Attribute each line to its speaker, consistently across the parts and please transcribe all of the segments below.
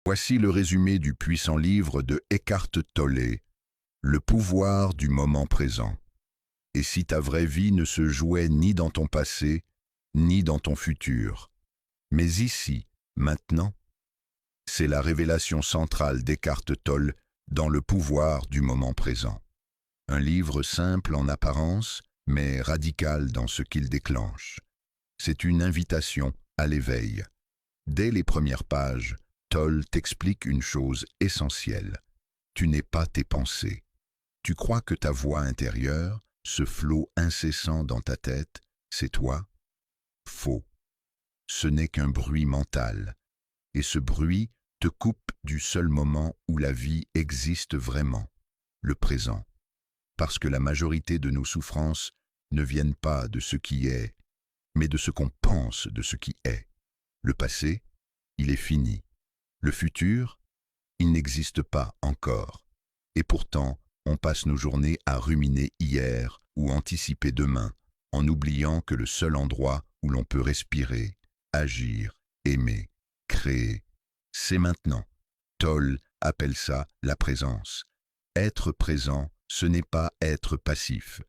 Speaker 1: Voici le résumé du puissant livre de Eckhart Tolle, Le pouvoir du moment présent. Et si ta vraie vie ne se jouait ni dans ton passé, ni dans ton futur, mais ici, maintenant, c'est la révélation centrale d'Eckhart Tolle dans Le pouvoir du moment présent. Un livre simple en apparence, mais radical dans ce qu'il déclenche. C'est une invitation à l'éveil. Dès les premières pages, Tolle t'explique une chose essentielle. Tu n'es pas tes pensées. Tu crois que ta voix intérieure, ce flot incessant dans ta tête, c'est toi? Faux. Ce n'est qu'un bruit mental. Et ce bruit te coupe du seul moment où la vie existe vraiment, le présent. Parce que la majorité de nos souffrances ne viennent pas de ce qui est, mais de ce qu'on pense de ce qui est. Le passé, il est fini. Le futur, il n'existe pas encore. Et pourtant, on passe nos journées à ruminer hier ou anticiper demain, en oubliant que le seul endroit où l'on peut respirer, agir, aimer, créer, c'est maintenant. Tolle appelle ça la présence. Être présent, ce n'est pas être passif.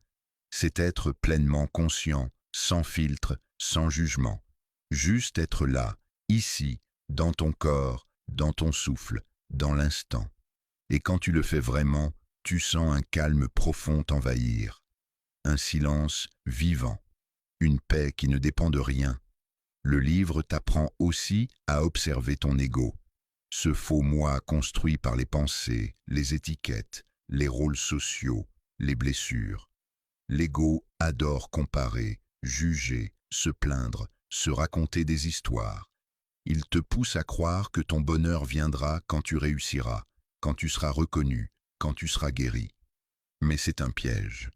Speaker 1: C'est être pleinement conscient, sans filtre, sans jugement. Juste être là, ici, dans ton corps, dans ton souffle, dans l'instant. Et quand tu le fais vraiment, tu sens un calme profond t'envahir, un silence vivant, une paix qui ne dépend de rien. Le livre t'apprend aussi à observer ton ego, ce faux moi construit par les pensées, les étiquettes, les rôles sociaux, les blessures. L'ego adore comparer, juger, se plaindre, se raconter des histoires. Il te pousse à croire que ton bonheur viendra quand tu réussiras, quand tu seras reconnu, quand tu seras guéri. Mais c'est un piège.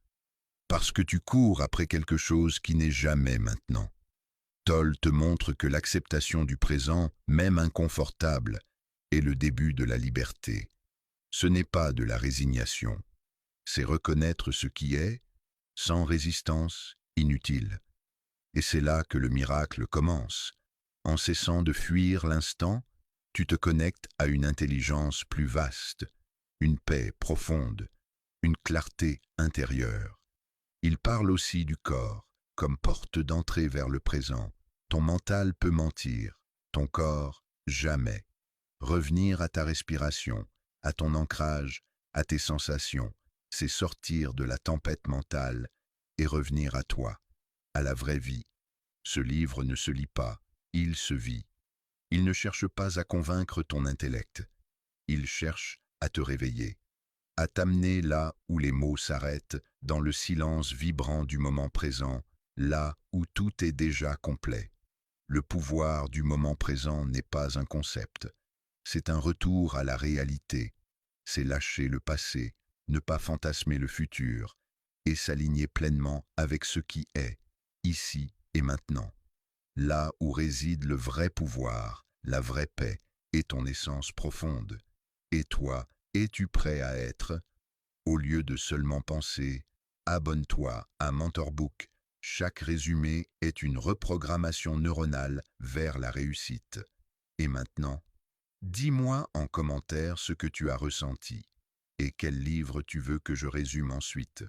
Speaker 1: Parce que tu cours après quelque chose qui n'est jamais maintenant. Tolle te montre que l'acceptation du présent, même inconfortable, est le début de la liberté. Ce n'est pas de la résignation. C'est reconnaître ce qui est, sans résistance, inutile. Et c'est là que le miracle commence. En cessant de fuir l'instant, tu te connectes à une intelligence plus vaste, une paix profonde, une clarté intérieure. Il parle aussi du corps, comme porte d'entrée vers le présent. Ton mental peut mentir, ton corps, jamais. Revenir à ta respiration, à ton ancrage, à tes sensations, c'est sortir de la tempête mentale et revenir à toi, à la vraie vie. Ce livre ne se lit pas, il se vit. Il ne cherche pas à convaincre ton intellect. Il cherche à te réveiller, à t'amener là où les mots s'arrêtent, dans le silence vibrant du moment présent, là où tout est déjà complet. Le pouvoir du moment présent n'est pas un concept. C'est un retour à la réalité. C'est lâcher le passé, ne pas fantasmer le futur, et s'aligner pleinement avec ce qui est, ici et maintenant. Là où réside le vrai pouvoir, la vraie paix et ton essence profonde. Et toi, es-tu prêt à être? Au lieu de seulement penser, abonne-toi à Mentorbook. Chaque résumé est une reprogrammation neuronale vers la réussite. Et maintenant, dis-moi en commentaire ce que tu as ressenti et quel livre tu veux que je résume ensuite.